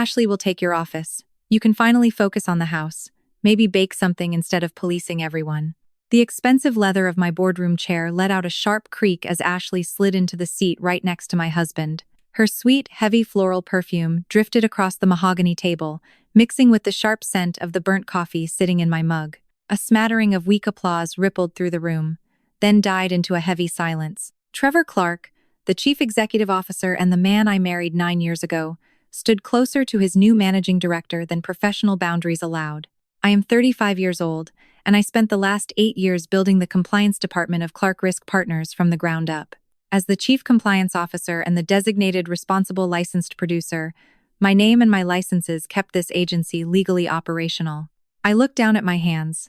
Ashley will take your office. You can finally focus on the house. Maybe bake something instead of policing everyone." The expensive leather of my boardroom chair let out a sharp creak as Ashley slid into the seat right next to my husband. Her sweet, heavy floral perfume drifted across the mahogany table, mixing with the sharp scent of the burnt coffee sitting in my mug. A smattering of weak applause rippled through the room, then died into a heavy silence. Trevor Clark, the chief executive officer and the man I married 9 years ago, stood closer to his new managing director than professional boundaries allowed. I am 35 years old, and I spent the last 8 years building the compliance department of Clark Risk Partners from the ground up. As the chief compliance officer and the designated responsible licensed producer, my name and my licenses kept this agency legally operational. I looked down at my hands.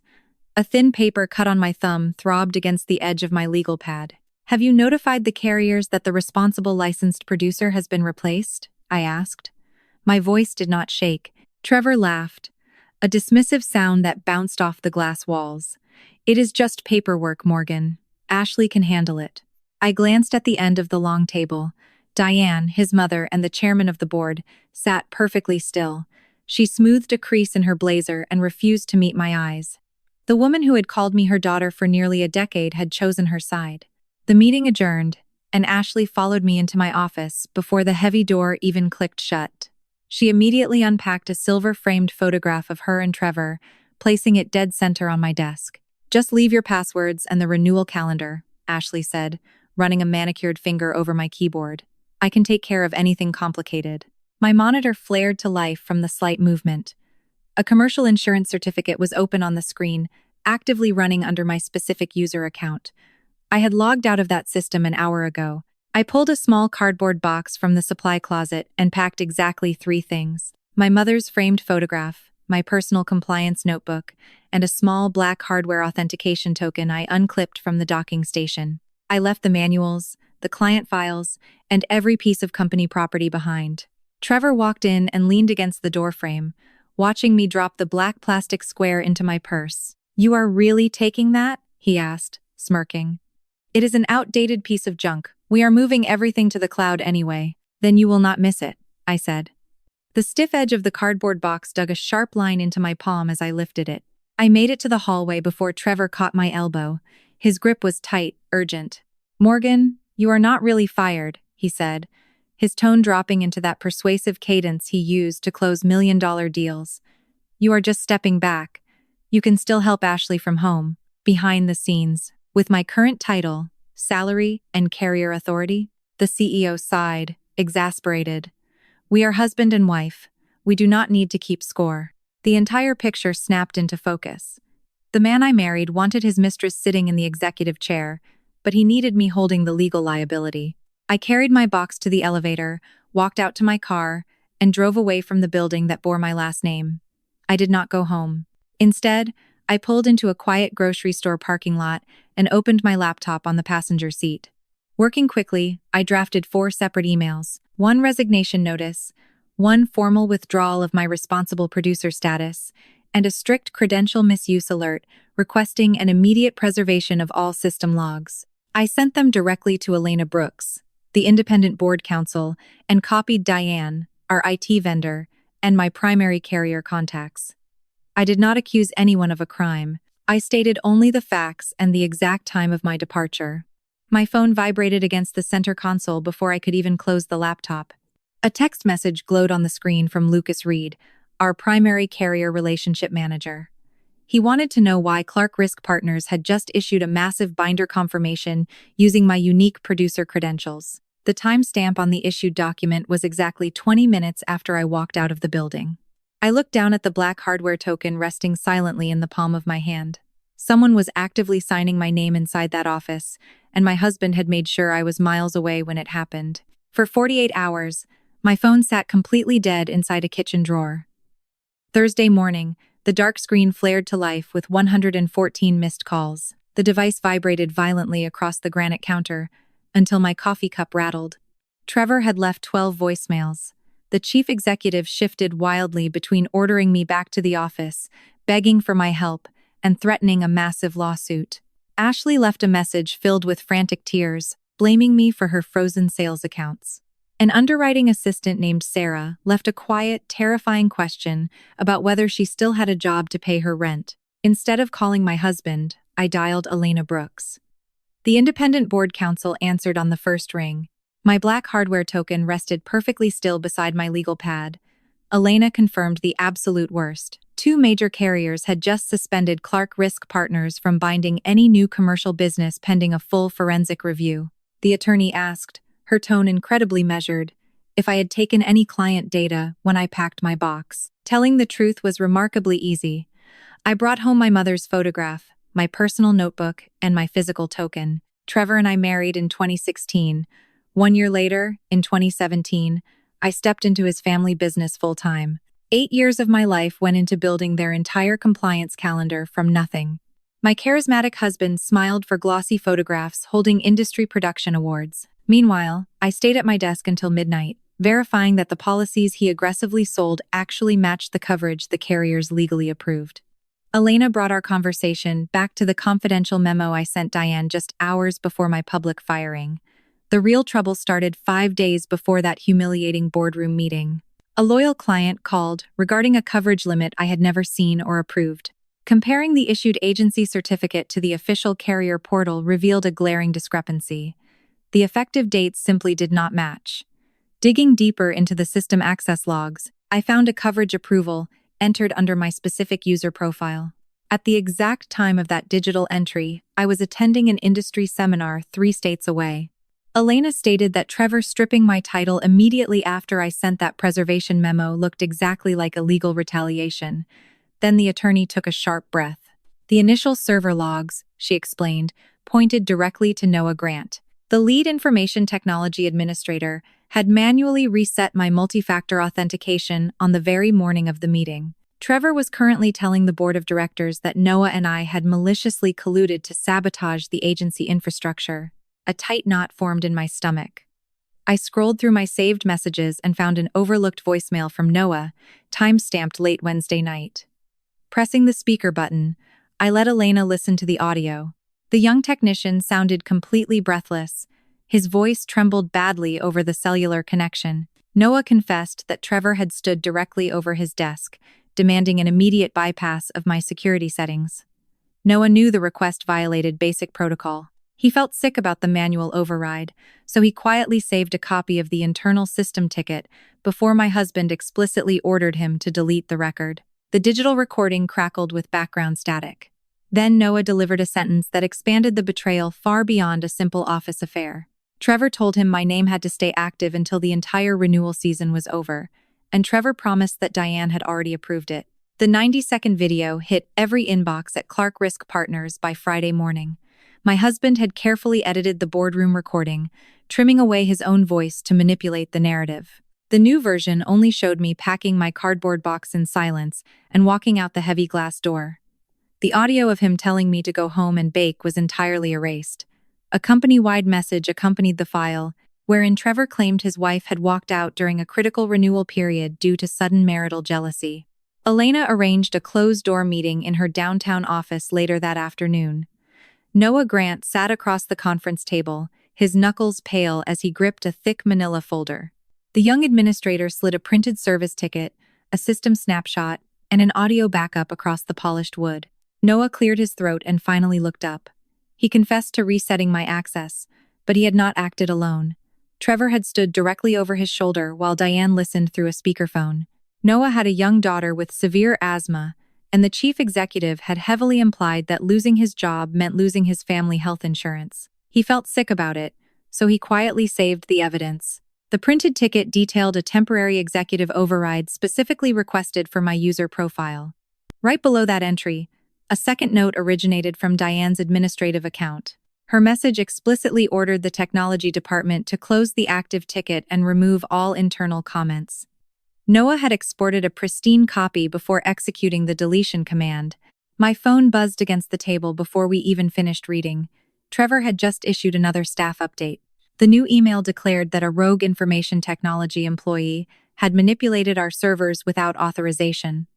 A thin paper cut on my thumb throbbed against the edge of my legal pad. "Have you notified the carriers that the responsible licensed producer has been replaced?" I asked. My voice did not shake. Trevor laughed, a dismissive sound that bounced off the glass walls. "It is just paperwork, Morgan. Ashley can handle it." I glanced at the end of the long table. Diane, his mother, and the chairman of the board sat perfectly still. She smoothed a crease in her blazer and refused to meet my eyes. The woman who had called me her daughter for nearly a decade had chosen her side. The meeting adjourned, and Ashley followed me into my office before the heavy door even clicked shut. She immediately unpacked a silver-framed photograph of her and Trevor, placing it dead center on my desk. "Just leave your passwords and the renewal calendar," Ashley said, running a manicured finger over my keyboard. "I can take care of anything complicated." My monitor flared to life from the slight movement. A commercial insurance certificate was open on the screen, actively running under my specific user account. I had logged out of that system an hour ago. I pulled a small cardboard box from the supply closet and packed exactly 3 things: my mother's framed photograph, my personal compliance notebook, and a small black hardware authentication token I unclipped from the docking station. I left the manuals, the client files, and every piece of company property behind. Trevor walked in and leaned against the doorframe, watching me drop the black plastic square into my purse. "You are really taking that?" he asked, smirking. "It is an outdated piece of junk. We are moving everything to the cloud anyway. Then you will not miss it," I said. The stiff edge of the cardboard box dug a sharp line into my palm as I lifted it. I made it to the hallway before Trevor caught my elbow. His grip was tight, urgent. "Morgan, you are not really fired," he said, his tone dropping into that persuasive cadence he used to close million-dollar deals. "You are just stepping back. You can still help Ashley from home, behind the scenes, with my current title, salary, and carrier authority." The CEO sighed, exasperated. "We are husband and wife. We do not need to keep score." The entire picture snapped into focus. The man I married wanted his mistress sitting in the executive chair, but he needed me holding the legal liability. I carried my box to the elevator, walked out to my car, and drove away from the building that bore my last name. I did not go home. Instead, I pulled into a quiet grocery store parking lot and opened my laptop on the passenger seat. Working quickly, I drafted 4 separate emails: 1 resignation notice, 1 formal withdrawal of my responsible producer status, and a strict credential misuse alert requesting an immediate preservation of all system logs. I sent them directly to Elena Brooks, the independent board counsel, and copied Diane, our IT vendor, and my primary carrier contacts. I did not accuse anyone of a crime. I stated only the facts and the exact time of my departure. My phone vibrated against the center console before I could even close the laptop. A text message glowed on the screen from Lucas Reed, our primary carrier relationship manager. He wanted to know why Clark Risk Partners had just issued a massive binder confirmation using my unique producer credentials. The timestamp on the issued document was exactly 20 minutes after I walked out of the building. I looked down at the black hardware token resting silently in the palm of my hand. Someone was actively signing my name inside that office, and my husband had made sure I was miles away when it happened. For 48 hours, my phone sat completely dead inside a kitchen drawer. Thursday morning, the dark screen flared to life with 114 missed calls. The device vibrated violently across the granite counter until my coffee cup rattled. Trevor had left 12 voicemails. The chief executive shifted wildly between ordering me back to the office, begging for my help, and threatening a massive lawsuit. Ashley left a message filled with frantic tears, blaming me for her frozen sales accounts. An underwriting assistant named Sarah left a quiet, terrifying question about whether she still had a job to pay her rent. Instead of calling my husband, I dialed Elena Brooks. The independent board counsel answered on the first ring. My black hardware token rested perfectly still beside my legal pad. Elena confirmed the absolute worst. 2 major carriers had just suspended Clark Risk Partners from binding any new commercial business pending a full forensic review. The attorney asked, her tone incredibly measured, if I had taken any client data when I packed my box. Telling the truth was remarkably easy. I brought home my mother's photograph, my personal notebook, and my physical token. Trevor and I married in 2016. 1 year later, in 2017, I stepped into his family business full-time. 8 years of my life went into building their entire compliance calendar from nothing. My charismatic husband smiled for glossy photographs holding industry production awards. Meanwhile, I stayed at my desk until midnight, verifying that the policies he aggressively sold actually matched the coverage the carriers legally approved. Elena brought our conversation back to the confidential memo I sent Diane just hours before my public firing. The real trouble started 5 days before that humiliating boardroom meeting. A loyal client called regarding a coverage limit I had never seen or approved. Comparing the issued agency certificate to the official carrier portal revealed a glaring discrepancy. The effective dates simply did not match. Digging deeper into the system access logs, I found a coverage approval entered under my specific user profile. At the exact time of that digital entry, I was attending an industry seminar 3 states away. Elena stated that Trevor stripping my title immediately after I sent that preservation memo looked exactly like illegal retaliation. Then the attorney took a sharp breath. The initial server logs, she explained, pointed directly to Noah Grant. The lead information technology administrator had manually reset my multi-factor authentication on the very morning of the meeting. Trevor was currently telling the board of directors that Noah and I had maliciously colluded to sabotage the agency infrastructure. A tight knot formed in my stomach. I scrolled through my saved messages and found an overlooked voicemail from Noah, time-stamped late Wednesday night. Pressing the speaker button, I let Elena listen to the audio. The young technician sounded completely breathless. His voice trembled badly over the cellular connection. Noah confessed that Trevor had stood directly over his desk, demanding an immediate bypass of my security settings. Noah knew the request violated basic protocol. He felt sick about the manual override, so he quietly saved a copy of the internal system ticket before my husband explicitly ordered him to delete the record. The digital recording crackled with background static. Then Noah delivered a sentence that expanded the betrayal far beyond a simple office affair. Trevor told him my name had to stay active until the entire renewal season was over, and Trevor promised that Diane had already approved it. The 90-second video hit every inbox at Clark Risk Partners by Friday morning. My husband had carefully edited the boardroom recording, trimming away his own voice to manipulate the narrative. The new version only showed me packing my cardboard box in silence and walking out the heavy glass door. The audio of him telling me to go home and bake was entirely erased. A company-wide message accompanied the file, wherein Trevor claimed his wife had walked out during a critical renewal period due to sudden marital jealousy. Elena arranged a closed-door meeting in her downtown office later that afternoon. Noah Grant sat across the conference table, his knuckles pale as he gripped a thick manila folder. The young administrator slid a printed service ticket, a system snapshot, and an audio backup across the polished wood. Noah cleared his throat and finally looked up. He confessed to resetting my access, but he had not acted alone. Trevor had stood directly over his shoulder while Diane listened through a speakerphone. Noah had a young daughter with severe asthma, and the chief executive had heavily implied that losing his job meant losing his family health insurance. He felt sick about it, so he quietly saved the evidence. The printed ticket detailed a temporary executive override specifically requested for my user profile. Right below that entry, a second note originated from Diane's administrative account. Her message explicitly ordered the technology department to close the active ticket and remove all internal comments. Noah had exported a pristine copy before executing the deletion command. My phone buzzed against the table before we even finished reading. Trevor had just issued another staff update. The new email declared that a rogue information technology employee had manipulated our servers without authorization.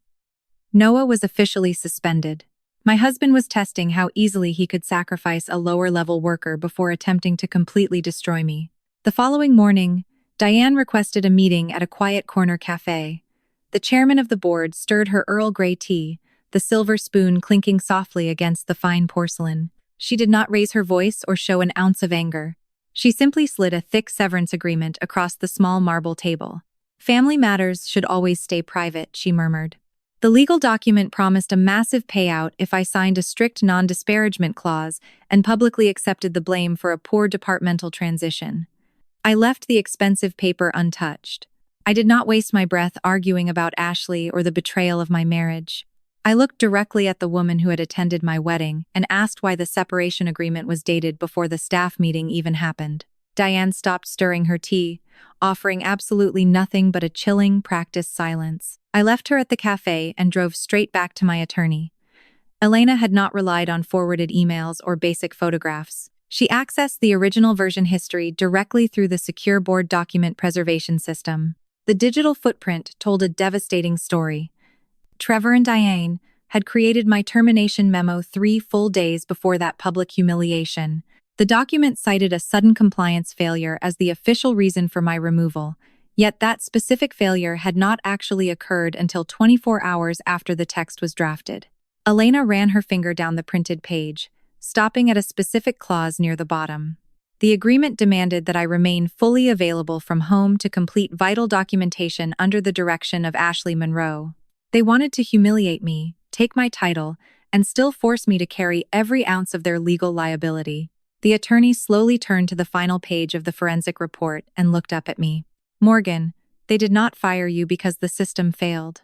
Noah was officially suspended. My husband was testing how easily he could sacrifice a lower-level worker before attempting to completely destroy me. The following morning, Diane requested a meeting at a quiet corner cafe. The chairman of the board stirred her Earl Grey tea, the silver spoon clinking softly against the fine porcelain. She did not raise her voice or show an ounce of anger. She simply slid a thick severance agreement across the small marble table. "Family matters should always stay private," she murmured. The legal document promised a massive payout if I signed a strict non-disparagement clause and publicly accepted the blame for a poor departmental transition. I left the expensive paper untouched. I did not waste my breath arguing about Ashley or the betrayal of my marriage. I looked directly at the woman who had attended my wedding and asked why the separation agreement was dated before the staff meeting even happened. Diane stopped stirring her tea, offering absolutely nothing but a chilling, practiced silence. I left her at the cafe and drove straight back to my attorney. Elena had not relied on forwarded emails or basic photographs. She accessed the original version history directly through the secure board document preservation system. The digital footprint told a devastating story. Trevor and Diane had created my termination memo 3 full days before that public humiliation. The document cited a sudden compliance failure as the official reason for my removal, yet that specific failure had not actually occurred until 24 hours after the text was drafted. Elena ran her finger down the printed page, stopping at a specific clause near the bottom. The agreement demanded that I remain fully available from home to complete vital documentation under the direction of Ashley Monroe. They wanted to humiliate me, take my title, and still force me to carry every ounce of their legal liability. The attorney slowly turned to the final page of the forensic report and looked up at me. "Morgan, they did not fire you because the system failed.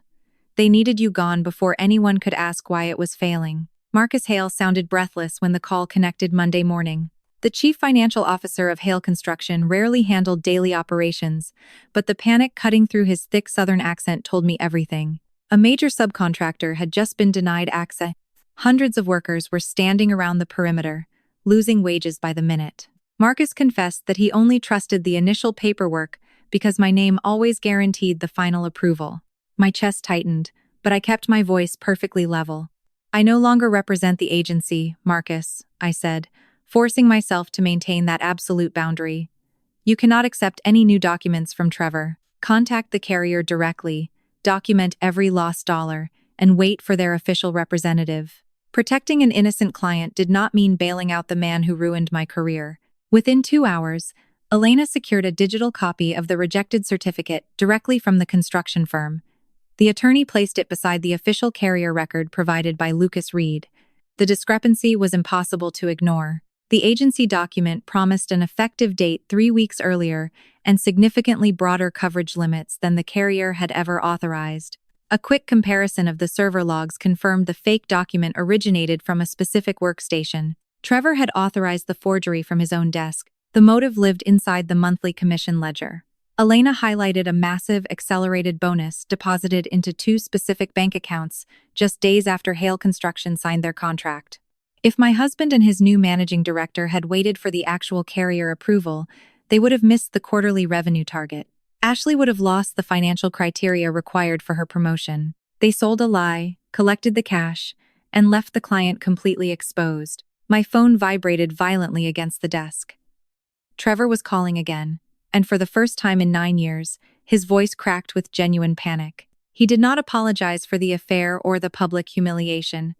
They needed you gone before anyone could ask why it was failing." Marcus Hale sounded breathless when the call connected Monday morning. The chief financial officer of Hale Construction rarely handled daily operations, but the panic cutting through his thick southern accent told me everything. A major subcontractor had just been denied access. Hundreds of workers were standing around the perimeter, losing wages by the minute. Marcus confessed that he only trusted the initial paperwork because my name always guaranteed the final approval. My chest tightened, but I kept my voice perfectly level. "I no longer represent the agency, Marcus," I said, forcing myself to maintain that absolute boundary. "You cannot accept any new documents from Trevor. Contact the carrier directly, document every lost dollar, and wait for their official representative." Protecting an innocent client did not mean bailing out the man who ruined my career. Within 2 hours, Elena secured a digital copy of the rejected certificate directly from the construction firm. The attorney placed it beside the official carrier record provided by Lucas Reed. The discrepancy was impossible to ignore. The agency document promised an effective date 3 weeks earlier and significantly broader coverage limits than the carrier had ever authorized. A quick comparison of the server logs confirmed the fake document originated from a specific workstation. Trevor had authorized the forgery from his own desk. The motive lived inside the monthly commission ledger. Elena highlighted a massive, accelerated bonus deposited into 2 specific bank accounts just days after Hale Construction signed their contract. If my husband and his new managing director had waited for the actual carrier approval, they would have missed the quarterly revenue target. Ashley would have lost the financial criteria required for her promotion. They sold a lie, collected the cash, and left the client completely exposed. My phone vibrated violently against the desk. Trevor was calling again, and for the first time in 9 years, his voice cracked with genuine panic. He did not apologize for the affair or the public humiliation.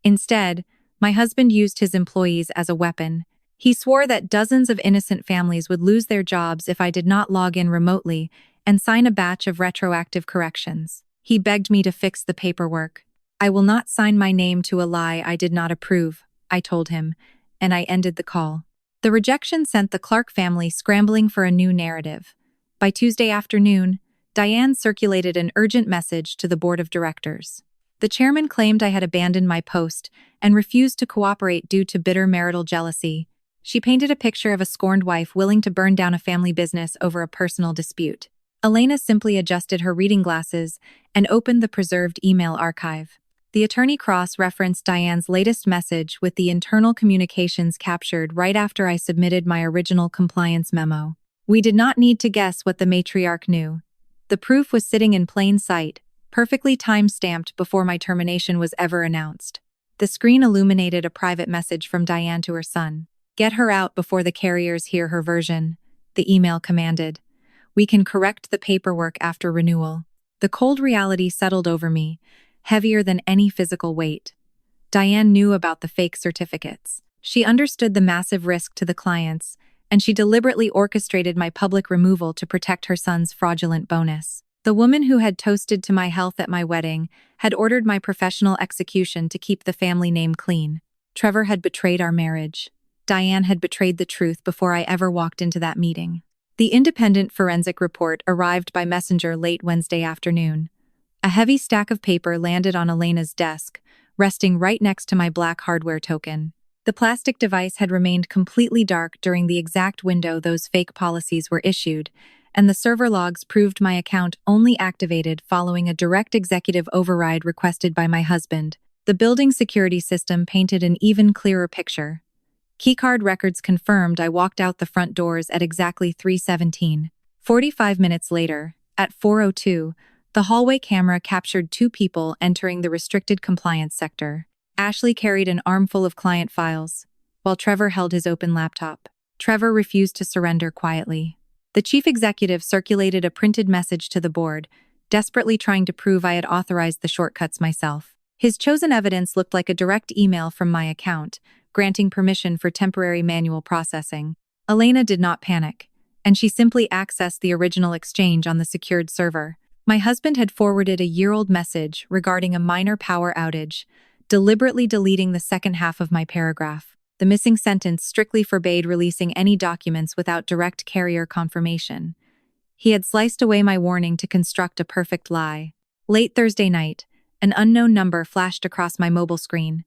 Instead, my husband used his employees as a weapon. He swore that dozens of innocent families would lose their jobs if I did not log in remotely and sign a batch of retroactive corrections. He begged me to fix the paperwork. "I will not sign my name to a lie I did not approve," I told him, and I ended the call. The rejection sent the Clark family scrambling for a new narrative. By Tuesday afternoon, Diane circulated an urgent message to the board of directors. The chairman claimed I had abandoned my post and refused to cooperate due to bitter marital jealousy. She painted a picture of a scorned wife willing to burn down a family business over a personal dispute. Elena simply adjusted her reading glasses and opened the preserved email archive. The attorney cross-referenced Diane's latest message with the internal communications captured right after I submitted my original compliance memo. We did not need to guess what the matriarch knew. The proof was sitting in plain sight, perfectly time-stamped before my termination was ever announced. The screen illuminated a private message from Diane to her son. "Get her out before the carriers hear her version," the email commanded. We can correct the paperwork after renewal. The cold reality settled over me, heavier than any physical weight. Diane knew about the fake certificates. She understood the massive risk to the clients, and she deliberately orchestrated my public removal to protect her son's fraudulent bonus. The woman who had toasted to my health at my wedding had ordered my professional execution to keep the family name clean. Trevor had betrayed our marriage. Diane had betrayed the truth before I ever walked into that meeting. The independent forensic report arrived by messenger late Wednesday afternoon. A heavy stack of paper landed on Elena's desk, resting right next to my black hardware token. The plastic device had remained completely dark during the exact window those fake policies were issued, and the server logs proved my account only activated following a direct executive override requested by my husband. The building security system painted an even clearer picture. Keycard records confirmed I walked out the front doors at exactly 3:17. 45 minutes later, at 4:02, the hallway camera captured two people entering the restricted compliance sector. Ashley carried an armful of client files, while Trevor held his open laptop. Trevor refused to surrender quietly. The chief executive circulated a printed message to the board, desperately trying to prove I had authorized the shortcuts myself. His chosen evidence looked like a direct email from my account, granting permission for temporary manual processing. Elena did not panic, and she simply accessed the original exchange on the secured server. My husband had forwarded a year-old message regarding a minor power outage, deliberately deleting the second half of my paragraph. The missing sentence strictly forbade releasing any documents without direct carrier confirmation. He had sliced away my warning to construct a perfect lie. Late Thursday night, an unknown number flashed across my mobile screen.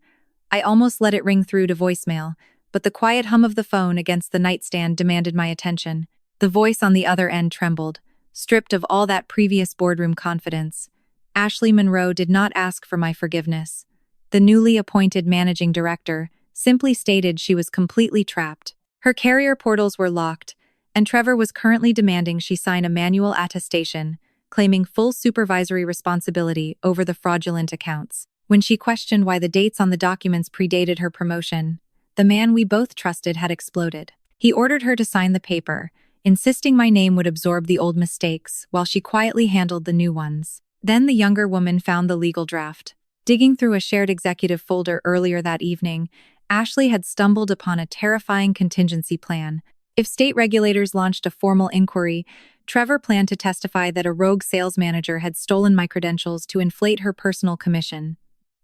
I almost let it ring through to voicemail, but the quiet hum of the phone against the nightstand demanded my attention. The voice on the other end trembled, stripped of all that previous boardroom confidence. Ashley Monroe did not ask for my forgiveness. The newly appointed managing director simply stated she was completely trapped. Her carrier portals were locked, and Trevor was currently demanding she sign a manual attestation, claiming full supervisory responsibility over the fraudulent accounts. When she questioned why the dates on the documents predated her promotion, the man we both trusted had exploded. He ordered her to sign the paper, insisting my name would absorb the old mistakes while she quietly handled the new ones. Then the younger woman found the legal draft. Digging through a shared executive folder earlier that evening, Ashley had stumbled upon a terrifying contingency plan. If state regulators launched a formal inquiry, Trevor planned to testify that a rogue sales manager had stolen my credentials to inflate her personal commission.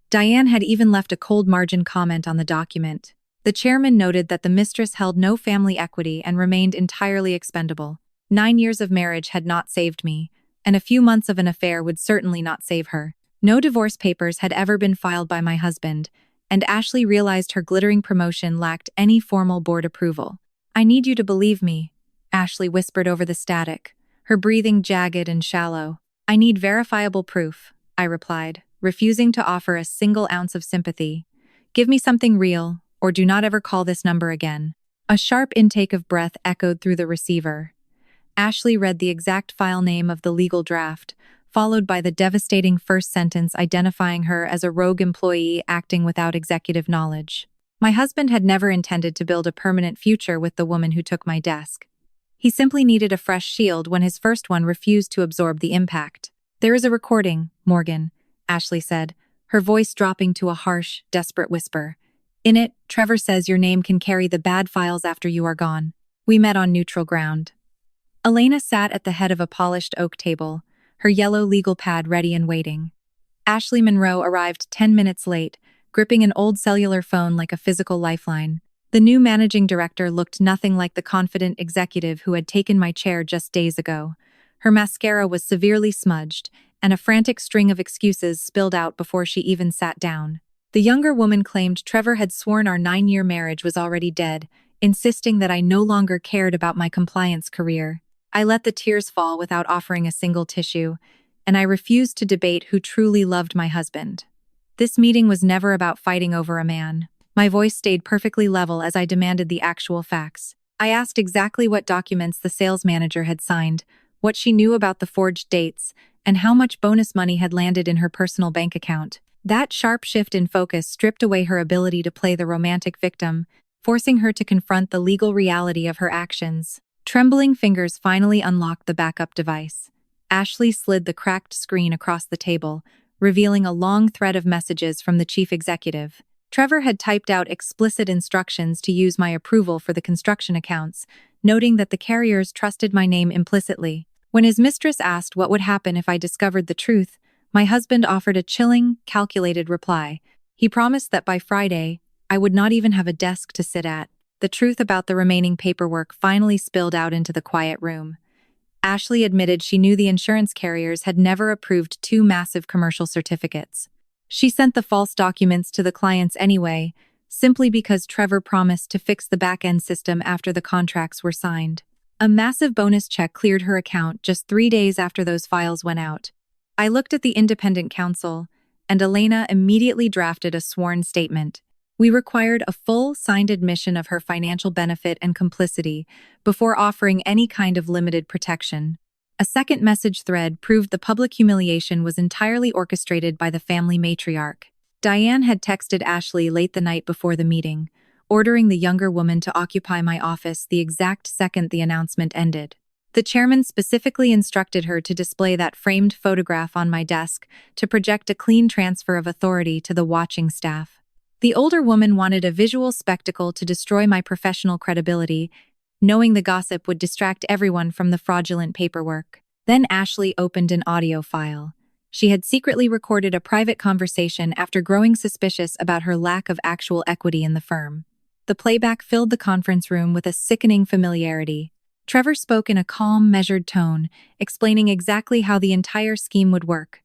Diane had even left a cold margin comment on the document. The chairman noted that the mistress held no family equity and remained entirely expendable. 9 years of marriage had not saved me, and a few months of an affair would certainly not save her. No divorce papers had ever been filed by my husband, and Ashley realized her glittering promotion lacked any formal board approval. "I need you to believe me," Ashley whispered over the static, her breathing jagged and shallow. "I need verifiable proof," I replied, refusing to offer a single ounce of sympathy. "Give me something real, or do not ever call this number again." A sharp intake of breath echoed through the receiver. Ashley read the exact file name of the legal draft, followed by the devastating first sentence identifying her as a rogue employee acting without executive knowledge. My husband had never intended to build a permanent future with the woman who took my desk. He simply needed a fresh shield when his first one refused to absorb the impact. "There is a recording, Morgan," Ashley said, her voice dropping to a harsh, desperate whisper. "In it, Trevor says your name can carry the bad files after you are gone. We met on neutral ground." Elena sat at the head of a polished oak table, her yellow legal pad ready and waiting. Ashley Monroe arrived 10 minutes late, gripping an old cellular phone like a physical lifeline. The new managing director looked nothing like the confident executive who had taken my chair just days ago. Her mascara was severely smudged, and a frantic string of excuses spilled out before she even sat down. The younger woman claimed Trevor had sworn our 9-year marriage was already dead, insisting that I no longer cared about my compliance career. I let the tears fall without offering a single tissue, and I refused to debate who truly loved my husband. This meeting was never about fighting over a man. My voice stayed perfectly level as I demanded the actual facts. I asked exactly what documents the sales manager had signed, what she knew about the forged dates, and how much bonus money had landed in her personal bank account. That sharp shift in focus stripped away her ability to play the romantic victim, forcing her to confront the legal reality of her actions. Trembling fingers finally unlocked the backup device. Ashley slid the cracked screen across the table, revealing a long thread of messages from the chief executive. Trevor had typed out explicit instructions to use my approval for the construction accounts, noting that the carriers trusted my name implicitly. When his mistress asked what would happen if I discovered the truth, my husband offered a chilling, calculated reply. He promised that by Friday, I would not even have a desk to sit at. The truth about the remaining paperwork finally spilled out into the quiet room. Ashley admitted she knew the insurance carriers had never approved two massive commercial certificates. She sent the false documents to the clients anyway, simply because Trevor promised to fix the back-end system after the contracts were signed. A massive bonus check cleared her account just 3 days after those files went out. I looked at the independent counsel, and Elena immediately drafted a sworn statement. We required a full, signed admission of her financial benefit and complicity before offering any kind of limited protection. A second message thread proved the public humiliation was entirely orchestrated by the family matriarch. Diane had texted Ashley late the night before the meeting, ordering the younger woman to occupy my office the exact second the announcement ended. The chairman specifically instructed her to display that framed photograph on my desk to project a clean transfer of authority to the watching staff. The older woman wanted a visual spectacle to destroy my professional credibility, knowing the gossip would distract everyone from the fraudulent paperwork. Then Ashley opened an audio file. She had secretly recorded a private conversation after growing suspicious about her lack of actual equity in the firm. The playback filled the conference room with a sickening familiarity. Trevor spoke in a calm, measured tone, explaining exactly how the entire scheme would work.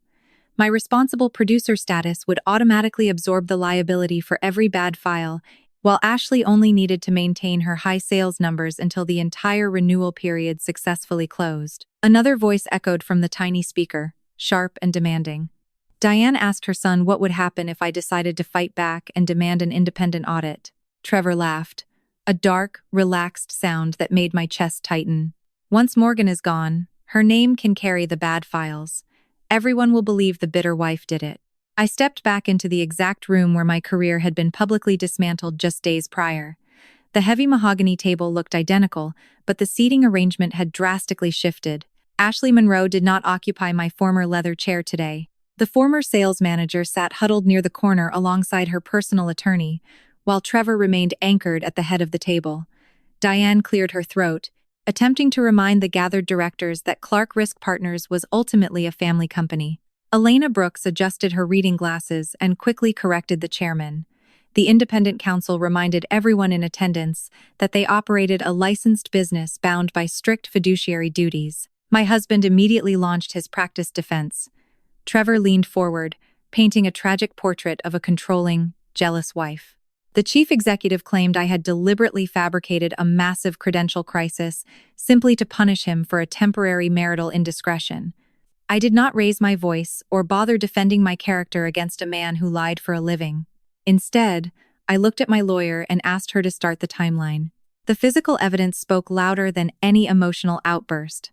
My responsible producer status would automatically absorb the liability for every bad file, while Ashley only needed to maintain her high sales numbers until the entire renewal period successfully closed. Another voice echoed from the tiny speaker, sharp and demanding. Diane asked her son what would happen if I decided to fight back and demand an independent audit. Trevor laughed, a dark, relaxed sound that made my chest tighten. Once Morgan is gone, her name can carry the bad files. Everyone will believe the bitter wife did it. I stepped back into the exact room where my career had been publicly dismantled just days prior. The heavy mahogany table looked identical, but the seating arrangement had drastically shifted. Ashley Monroe did not occupy my former leather chair today. The former sales manager sat huddled near the corner alongside her personal attorney, while Trevor remained anchored at the head of the table. Diane cleared her throat, attempting to remind the gathered directors that Clark Risk Partners was ultimately a family company. Elena Brooks adjusted her reading glasses and quickly corrected the chairman. The independent counsel reminded everyone in attendance that they operated a licensed business bound by strict fiduciary duties. My husband immediately launched his practice defense. Trevor leaned forward, painting a tragic portrait of a controlling, jealous wife. The chief executive claimed I had deliberately fabricated a massive credential crisis simply to punish him for a temporary marital indiscretion. I did not raise my voice or bother defending my character against a man who lied for a living. Instead, I looked at my lawyer and asked her to start the timeline. The physical evidence spoke louder than any emotional outburst.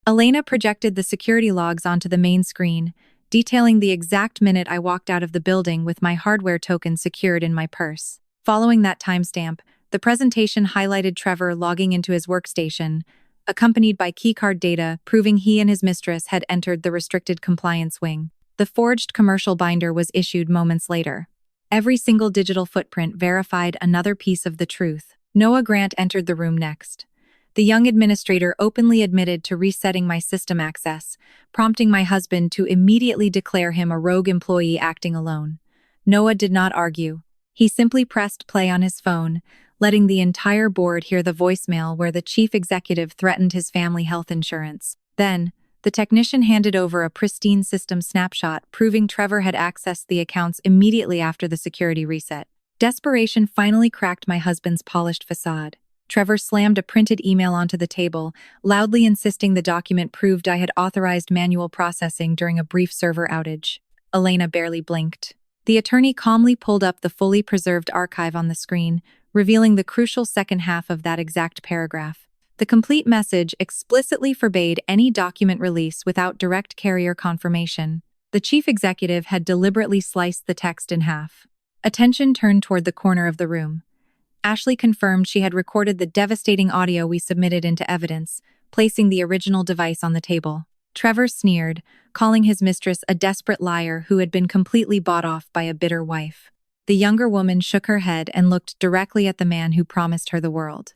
Elena projected the security logs onto the main screen, detailing the exact minute I walked out of the building with my hardware token secured in my purse. Following that timestamp, the presentation highlighted Trevor logging into his workstation, accompanied by keycard data proving he and his mistress had entered the restricted compliance wing. The forged commercial binder was issued moments later. Every single digital footprint verified another piece of the truth. Noah Grant entered the room next. The young administrator openly admitted to resetting my system access, prompting my husband to immediately declare him a rogue employee acting alone. Noah did not argue. He simply pressed play on his phone, letting the entire board hear the voicemail where the chief executive threatened his family health insurance. Then, the technician handed over a pristine system snapshot proving Trevor had accessed the accounts immediately after the security reset. Desperation finally cracked my husband's polished facade. Trevor slammed a printed email onto the table, loudly insisting the document proved I had authorized manual processing during a brief server outage. Elena barely blinked. The attorney calmly pulled up the fully preserved archive on the screen, revealing the crucial second half of that exact paragraph. The complete message explicitly forbade any document release without direct carrier confirmation. The chief executive had deliberately sliced the text in half. Attention turned toward the corner of the room. Ashley confirmed she had recorded the devastating audio we submitted into evidence, placing the original device on the table. Trevor sneered, calling his mistress a desperate liar who had been completely bought off by a bitter wife. The younger woman shook her head and looked directly at the man who promised her the world.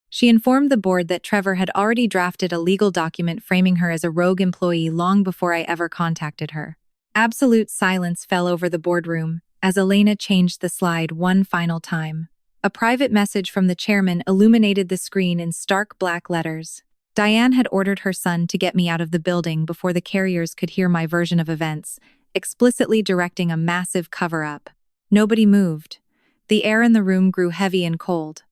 She informed the board that Trevor had already drafted a legal document framing her as a rogue employee long before I ever contacted her. Absolute silence fell over the boardroom as Elena changed the slide one final time. A private message from the chairman illuminated the screen in stark black letters. Diane had ordered her son to get me out of the building before the carriers could hear my version of events, explicitly directing a massive cover-up. Nobody moved. The air in the room grew heavy and cold.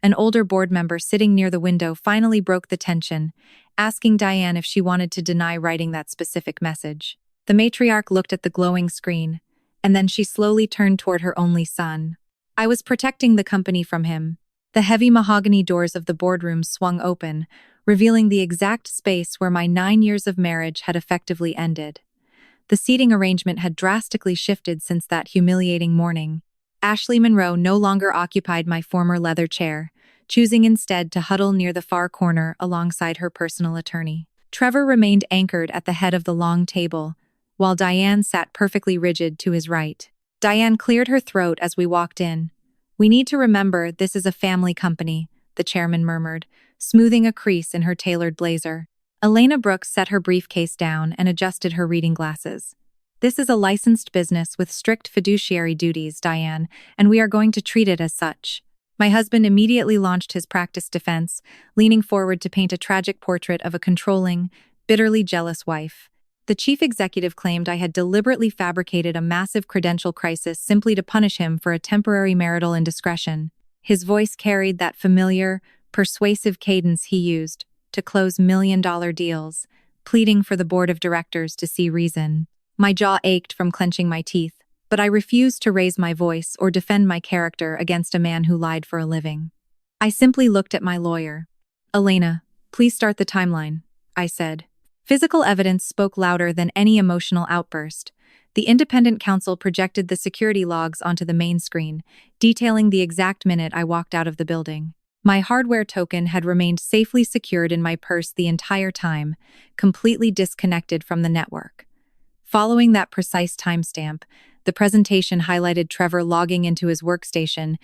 An older board member sitting near the window finally broke the tension, asking Diane if she wanted to deny writing that specific message. The matriarch looked at the glowing screen, and then she slowly turned toward her only son. I was protecting the company from him. The heavy mahogany doors of the boardroom swung open, revealing the exact space where my 9 years of marriage had effectively ended. The seating arrangement had drastically shifted since that humiliating morning. Ashley Monroe no longer occupied my former leather chair, choosing instead to huddle near the far corner alongside her personal attorney. Trevor remained anchored at the head of the long table, while Diane sat perfectly rigid to his right. Diane cleared her throat as we walked in. "We need to remember this is a family company," the chairman murmured, smoothing a crease in her tailored blazer. Elena Brooks set her briefcase down and adjusted her reading glasses. "This is a licensed business with strict fiduciary duties, Diane, and we are going to treat it as such." My husband immediately launched his practiced defense, leaning forward to paint a tragic portrait of a controlling, bitterly jealous wife. The chief executive claimed I had deliberately fabricated a massive credential crisis simply to punish him for a temporary marital indiscretion. His voice carried that familiar, persuasive cadence he used to close million-dollar deals, pleading for the board of directors to see reason. My jaw ached from clenching my teeth, but I refused to raise my voice or defend my character against a man who lied for a living. I simply looked at my lawyer. "Elena, please start the timeline," I said. Physical evidence spoke louder than any emotional outburst. The independent counsel projected the security logs onto the main screen, detailing the exact minute I walked out of the building. My hardware token had remained safely secured in my purse the entire time, completely disconnected from the network. Following that precise timestamp, the presentation highlighted Trevor logging into his workstation,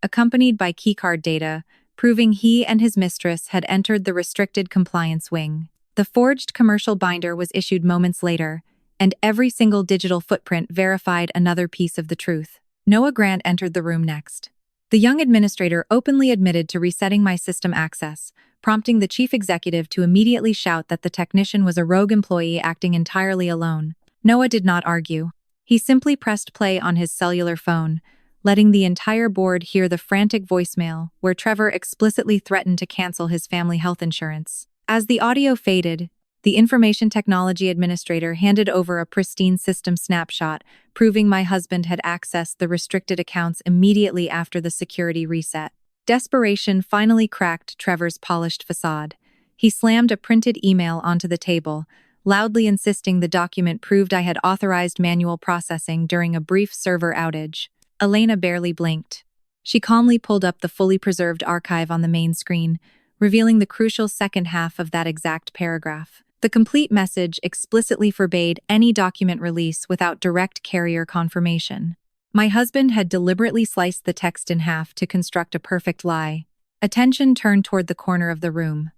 accompanied by keycard data, proving he and his mistress had entered the restricted compliance wing. The forged commercial binder was issued moments later, and every single digital footprint verified another piece of the truth. Noah Grant entered the room next. The young administrator openly admitted to resetting my system access, prompting the chief executive to immediately shout that the technician was a rogue employee acting entirely alone. Noah did not argue. He simply pressed play on his cellular phone, letting the entire board hear the frantic voicemail where Trevor explicitly threatened to cancel his family health insurance. As the audio faded, the information technology administrator handed over a pristine system snapshot, proving my husband had accessed the restricted accounts immediately after the security reset. Desperation finally cracked Trevor's polished facade. He slammed a printed email onto the table, loudly insisting the document proved I had authorized manual processing during a brief server outage. Elena barely blinked. She calmly pulled up the fully preserved archive on the main screen, revealing the crucial second half of that exact paragraph. The complete message explicitly forbade any document release without direct carrier confirmation. My husband had deliberately sliced the text in half to construct a perfect lie. Attention turned toward the corner of the room.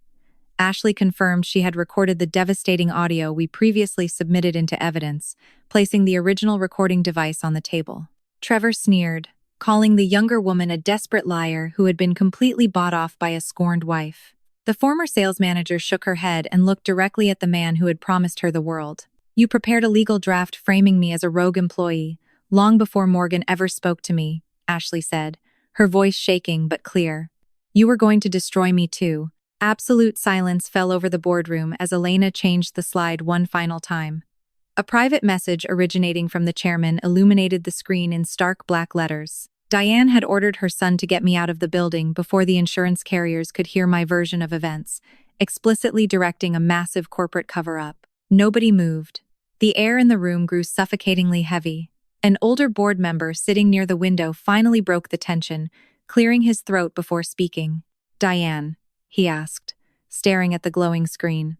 Ashley confirmed she had recorded the devastating audio we previously submitted into evidence, placing the original recording device on the table. Trevor sneered, calling the younger woman a desperate liar who had been completely bought off by a scorned wife. The former sales manager shook her head and looked directly at the man who had promised her the world. "You prepared a legal draft framing me as a rogue employee, long before Morgan ever spoke to me," Ashley said, her voice shaking but clear. "You were going to destroy me too." Absolute silence fell over the boardroom as Elena changed the slide one final time. A private message originating from the chairman illuminated the screen in stark black letters. Diane had ordered her son to get me out of the building before the insurance carriers could hear my version of events, explicitly directing a massive corporate cover-up. Nobody moved. The air in the room grew suffocatingly heavy. An older board member sitting near the window finally broke the tension, clearing his throat before speaking. "Diane," he asked, staring at the glowing screen.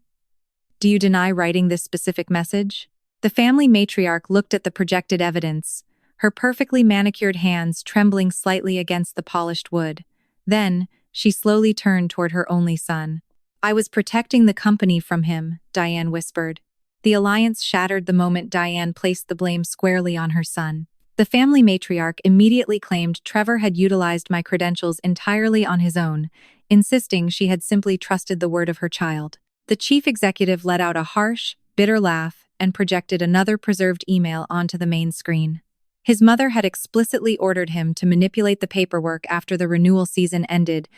"Do you deny writing this specific message?" The family matriarch looked at the projected evidence, her perfectly manicured hands trembling slightly against the polished wood. Then, she slowly turned toward her only son. "I was protecting the company from him," Diane whispered. The alliance shattered the moment Diane placed the blame squarely on her son. The family matriarch immediately claimed Trevor had utilized my credentials entirely on his own, insisting she had simply trusted the word of her child. The chief executive let out a harsh, bitter laugh and projected another preserved email onto the main screen. His mother had explicitly ordered him to manipulate the paperwork after the renewal season ended,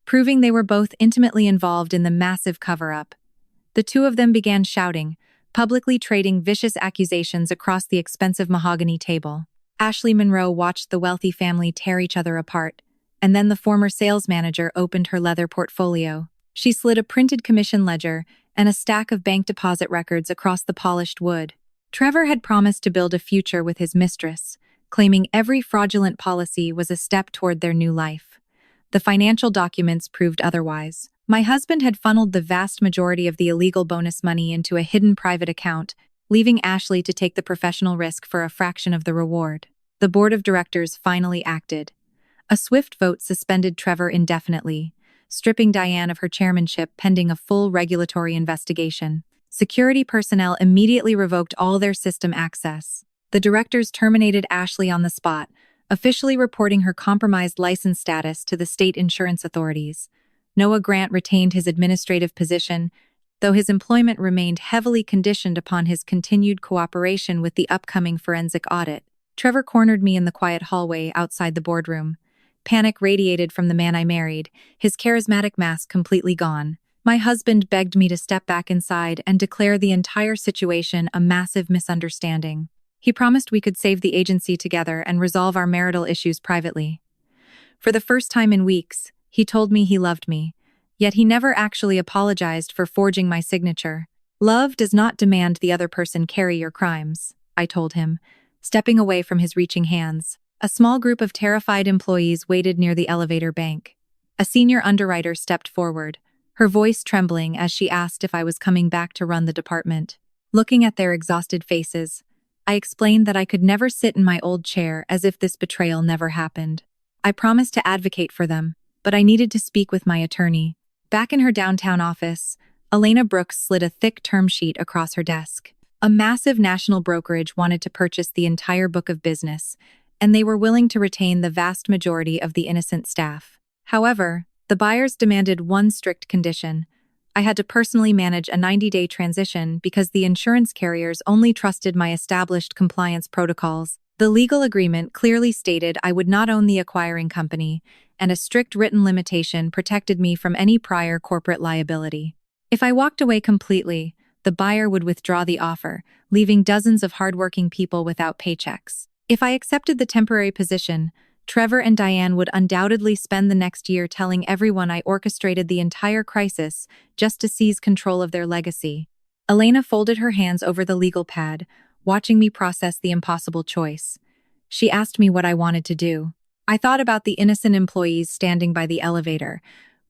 proving they were both intimately involved in the massive cover-up. The two of them began shouting, publicly trading vicious accusations across the expensive mahogany table. Ashley Monroe watched the wealthy family tear each other apart, and then the former sales manager opened her leather portfolio. She slid a printed commission ledger and a stack of bank deposit records across the polished wood. Trevor had promised to build a future with his mistress, claiming every fraudulent policy was a step toward their new life. The financial documents proved otherwise. My husband had funneled the vast majority of the illegal bonus money into a hidden private account, leaving Ashley to take the professional risk for a fraction of the reward. The board of directors finally acted. A swift vote suspended Trevor indefinitely, stripping Diane of her chairmanship pending a full regulatory investigation. Security personnel immediately revoked all their system access. The directors terminated Ashley on the spot, officially reporting her compromised license status to the state insurance authorities. Noah Grant retained his administrative position, though his employment remained heavily conditioned upon his continued cooperation with the upcoming forensic audit. Trevor cornered me in the quiet hallway outside the boardroom. Panic radiated from the man I married, his charismatic mask completely gone. My husband begged me to step back inside and declare the entire situation a massive misunderstanding. He promised we could save the agency together and resolve our marital issues privately. For the first time in weeks, he told me he loved me, yet he never actually apologized for forging my signature. "Love does not demand the other person carry your crimes," I told him, stepping away from his reaching hands. A small group of terrified employees waited near the elevator bank. A senior underwriter stepped forward, her voice trembling as she asked if I was coming back to run the department. Looking at their exhausted faces, I explained that I could never sit in my old chair as if this betrayal never happened. I promised to advocate for them, but I needed to speak with my attorney. Back in her downtown office, Elena Brooks slid a thick term sheet across her desk. A massive national brokerage wanted to purchase the entire book of business, and they were willing to retain the vast majority of the innocent staff. However, the buyers demanded one strict condition. I had to personally manage a 90-day transition because the insurance carriers only trusted my established compliance protocols. The legal agreement clearly stated I would not own the acquiring company, and a strict written limitation protected me from any prior corporate liability. If I walked away completely, the buyer would withdraw the offer, leaving dozens of hardworking people without paychecks. If I accepted the temporary position, Trevor and Diane would undoubtedly spend the next year telling everyone I orchestrated the entire crisis just to seize control of their legacy. Elena folded her hands over the legal pad, watching me process the impossible choice. She asked me what I wanted to do. I thought about the innocent employees standing by the elevator,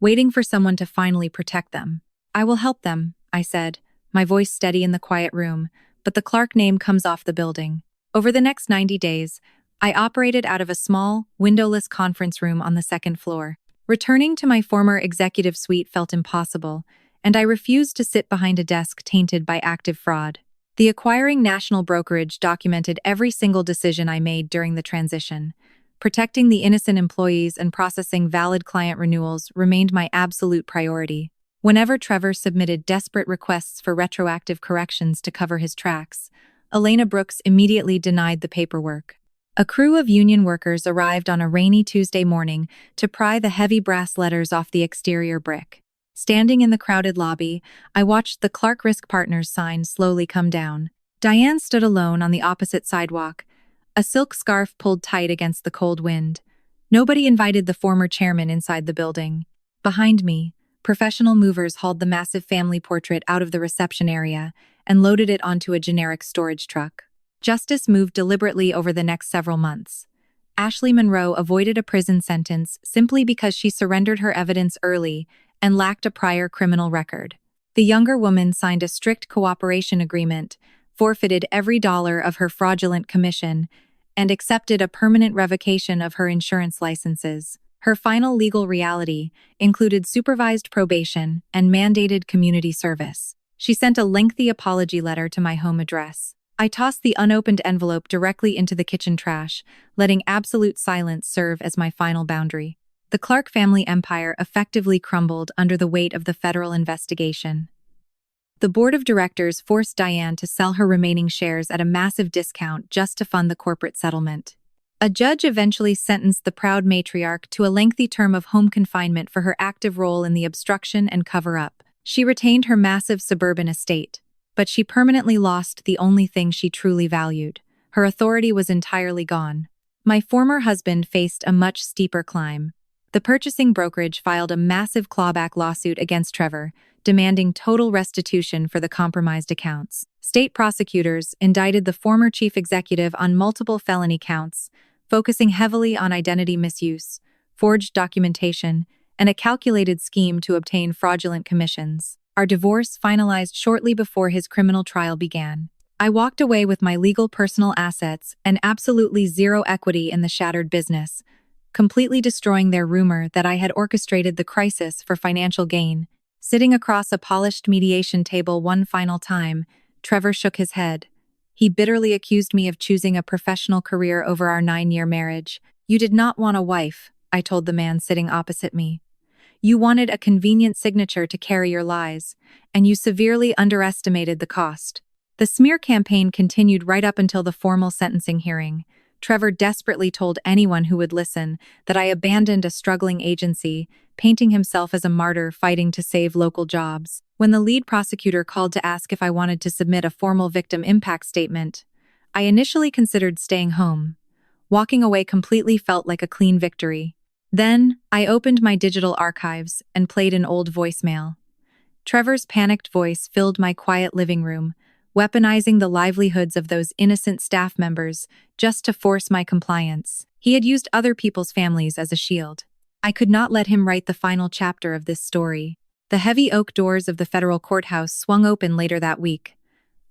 waiting for someone to finally protect them. "I will help them," I said, my voice steady in the quiet room, "but the Clark name comes off the building." Over the next 90 days, I operated out of a small, windowless conference room on the second floor. Returning to my former executive suite felt impossible, and I refused to sit behind a desk tainted by active fraud. The acquiring national brokerage documented every single decision I made during the transition. Protecting the innocent employees and processing valid client renewals remained my absolute priority. Whenever Trevor submitted desperate requests for retroactive corrections to cover his tracks, Elena Brooks immediately denied the paperwork. A crew of union workers arrived on a rainy Tuesday morning to pry the heavy brass letters off the exterior brick. Standing in the crowded lobby, I watched the Clark Risk Partners sign slowly come down. Diane stood alone on the opposite sidewalk, a silk scarf pulled tight against the cold wind. Nobody invited the former chairman inside the building. Behind me, professional movers hauled the massive family portrait out of the reception area and loaded it onto a generic storage truck. Justice moved deliberately over the next several months. Ashley Monroe avoided a prison sentence simply because she surrendered her evidence early and lacked a prior criminal record. The younger woman signed a strict cooperation agreement, forfeited every dollar of her fraudulent commission, and accepted a permanent revocation of her insurance licenses. Her final legal reality included supervised probation and mandated community service. She sent a lengthy apology letter to my home address. I tossed the unopened envelope directly into the kitchen trash, letting absolute silence serve as my final boundary. The Clark family empire effectively crumbled under the weight of the federal investigation. The board of directors forced Diane to sell her remaining shares at a massive discount just to fund the corporate settlement. A judge eventually sentenced the proud matriarch to a lengthy term of home confinement for her active role in the obstruction and cover-up. She retained her massive suburban estate, but she permanently lost the only thing she truly valued. Her authority was entirely gone. My former husband faced a much steeper climb. The purchasing brokerage filed a massive clawback lawsuit against Trevor, demanding total restitution for the compromised accounts. State prosecutors indicted the former chief executive on multiple felony counts, focusing heavily on identity misuse, forged documentation, and a calculated scheme to obtain fraudulent commissions. Our divorce finalized shortly before his criminal trial began. I walked away with my legal personal assets and absolutely zero equity in the shattered business, completely destroying their rumor that I had orchestrated the crisis for financial gain. Sitting across a polished mediation table one final time, Trevor shook his head. He bitterly accused me of choosing a professional career over our 9-year marriage. "You did not want a wife," I told the man sitting opposite me. "You wanted a convenient signature to carry your lies, and you severely underestimated the cost." The smear campaign continued right up until the formal sentencing hearing. Trevor desperately told anyone who would listen that I abandoned a struggling agency, painting himself as a martyr fighting to save local jobs. When the lead prosecutor called to ask if I wanted to submit a formal victim impact statement, I initially considered staying home. Walking away completely felt like a clean victory. Then, I opened my digital archives and played an old voicemail. Trevor's panicked voice filled my quiet living room, weaponizing the livelihoods of those innocent staff members just to force my compliance. He had used other people's families as a shield. I could not let him write the final chapter of this story. The heavy oak doors of the federal courthouse swung open later that week.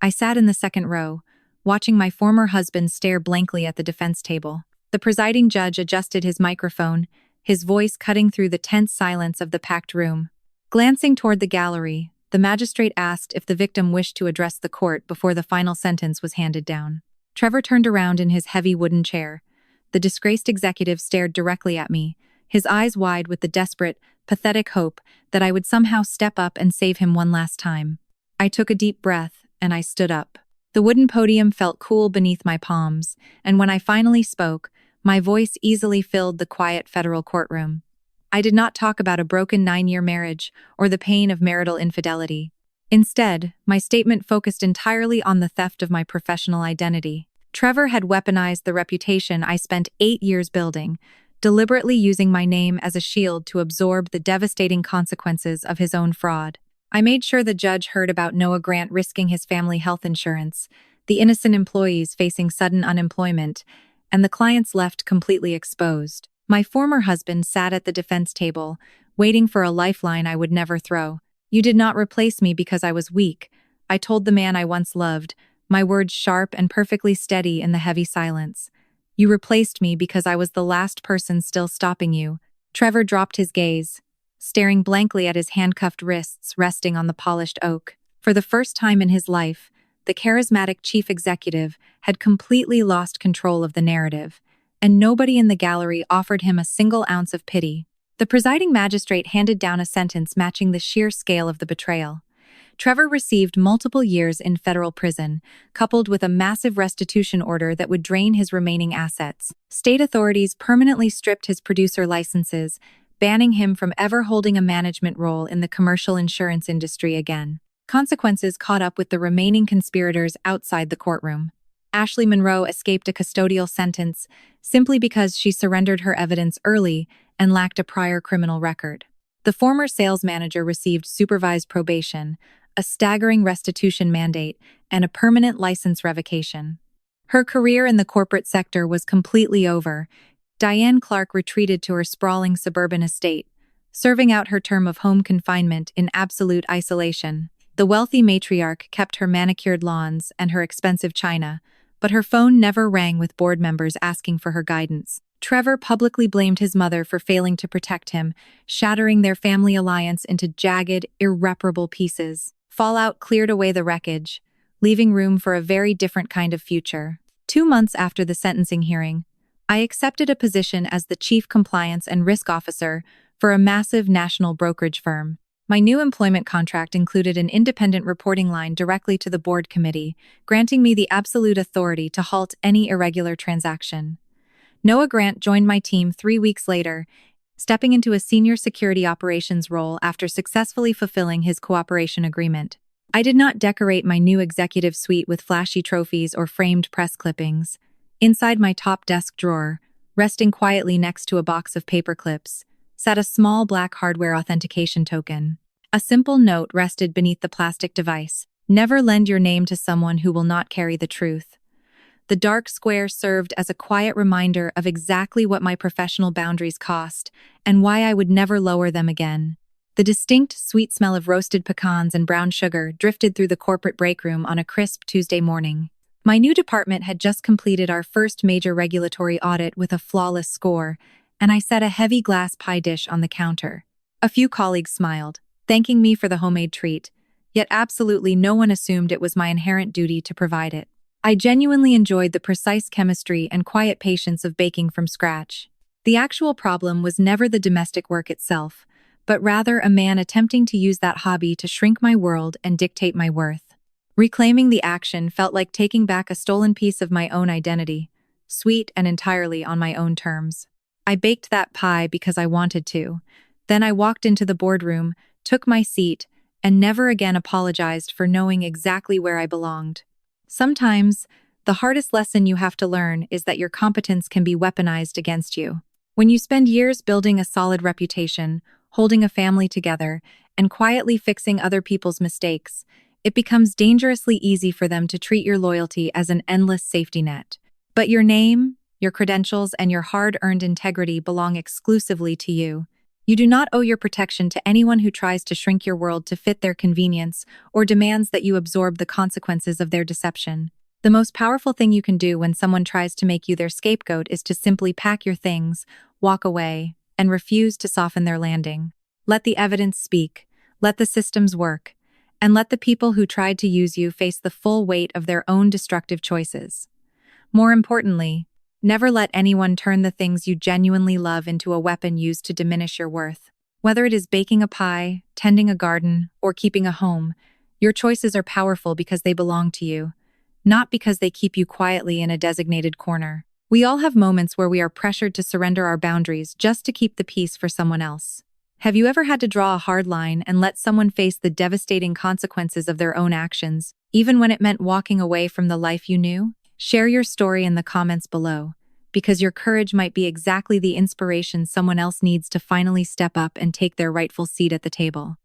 I sat in the second row, watching my former husband stare blankly at the defense table. The presiding judge adjusted his microphone, his voice cutting through the tense silence of the packed room. Glancing toward the gallery, the magistrate asked if the victim wished to address the court before the final sentence was handed down. Trevor turned around in his heavy wooden chair. The disgraced executive stared directly at me, his eyes wide with the desperate, pathetic hope that I would somehow step up and save him one last time. I took a deep breath, and I stood up. The wooden podium felt cool beneath my palms, and when I finally spoke, my voice easily filled the quiet federal courtroom. I did not talk about a broken 9-year marriage or the pain of marital infidelity. Instead, my statement focused entirely on the theft of my professional identity. Trevor had weaponized the reputation I spent 8 years building, deliberately using my name as a shield to absorb the devastating consequences of his own fraud. I made sure the judge heard about Noah Grant risking his family health insurance, the innocent employees facing sudden unemployment, and the clients left completely exposed. My former husband sat at the defense table, waiting for a lifeline I would never throw. "You did not replace me because I was weak," I told the man I once loved, my words sharp and perfectly steady in the heavy silence. "You replaced me because I was the last person still stopping you." Trevor dropped his gaze, staring blankly at his handcuffed wrists resting on the polished oak. For the first time in his life, the charismatic chief executive had completely lost control of the narrative, and nobody in the gallery offered him a single ounce of pity. The presiding magistrate handed down a sentence matching the sheer scale of the betrayal. Trevor received multiple years in federal prison, coupled with a massive restitution order that would drain his remaining assets. State authorities permanently stripped his producer licenses, banning him from ever holding a management role in the commercial insurance industry again. Consequences caught up with the remaining conspirators outside the courtroom. Ashley Monroe escaped a custodial sentence simply because she surrendered her evidence early and lacked a prior criminal record. The former sales manager received supervised probation, a staggering restitution mandate, and a permanent license revocation. Her career in the corporate sector was completely over, Diane Clark retreated to her sprawling suburban estate, serving out her term of home confinement in absolute isolation. The wealthy matriarch kept her manicured lawns and her expensive china, but her phone never rang with board members asking for her guidance. Trevor publicly blamed his mother for failing to protect him, shattering their family alliance into jagged, irreparable pieces. Fallout cleared away the wreckage, leaving room for a very different kind of future. 2 months after the sentencing hearing, I accepted a position as the Chief Compliance and Risk Officer for a massive national brokerage firm. My new employment contract included an independent reporting line directly to the board committee, granting me the absolute authority to halt any irregular transaction. Noah Grant joined my team 3 weeks later, stepping into a senior security operations role after successfully fulfilling his cooperation agreement. I did not decorate my new executive suite with flashy trophies or framed press clippings. Inside my top desk drawer, resting quietly next to a box of paper clips, sat a small black hardware authentication token. A simple note rested beneath the plastic device: "Never lend your name to someone who will not carry the truth." The dark square served as a quiet reminder of exactly what my professional boundaries cost and why I would never lower them again. The distinct, sweet smell of roasted pecans and brown sugar drifted through the corporate break room on a crisp Tuesday morning. My new department had just completed our first major regulatory audit with a flawless score, and I set a heavy glass pie dish on the counter. A few colleagues smiled, thanking me for the homemade treat, yet absolutely no one assumed it was my inherent duty to provide it. I genuinely enjoyed the precise chemistry and quiet patience of baking from scratch. The actual problem was never the domestic work itself, but rather a man attempting to use that hobby to shrink my world and dictate my worth. Reclaiming the action felt like taking back a stolen piece of my own identity, sweet and entirely on my own terms. I baked that pie because I wanted to. Then I walked into the boardroom, took my seat, and never again apologized for knowing exactly where I belonged. Sometimes, the hardest lesson you have to learn is that your competence can be weaponized against you. When you spend years building a solid reputation, holding a family together, and quietly fixing other people's mistakes, it becomes dangerously easy for them to treat your loyalty as an endless safety net. But your name, your credentials, and your hard-earned integrity belong exclusively to you. You do not owe your protection to anyone who tries to shrink your world to fit their convenience or demands that you absorb the consequences of their deception. The most powerful thing you can do when someone tries to make you their scapegoat is to simply pack your things, walk away, and refuse to soften their landing. Let the evidence speak, let the systems work, and let the people who tried to use you face the full weight of their own destructive choices. More importantly, never let anyone turn the things you genuinely love into a weapon used to diminish your worth. Whether it is baking a pie, tending a garden, or keeping a home, your choices are powerful because they belong to you, not because they keep you quietly in a designated corner. We all have moments where we are pressured to surrender our boundaries just to keep the peace for someone else. Have you ever had to draw a hard line and let someone face the devastating consequences of their own actions, even when it meant walking away from the life you knew? Share your story in the comments below, because your courage might be exactly the inspiration someone else needs to finally step up and take their rightful seat at the table.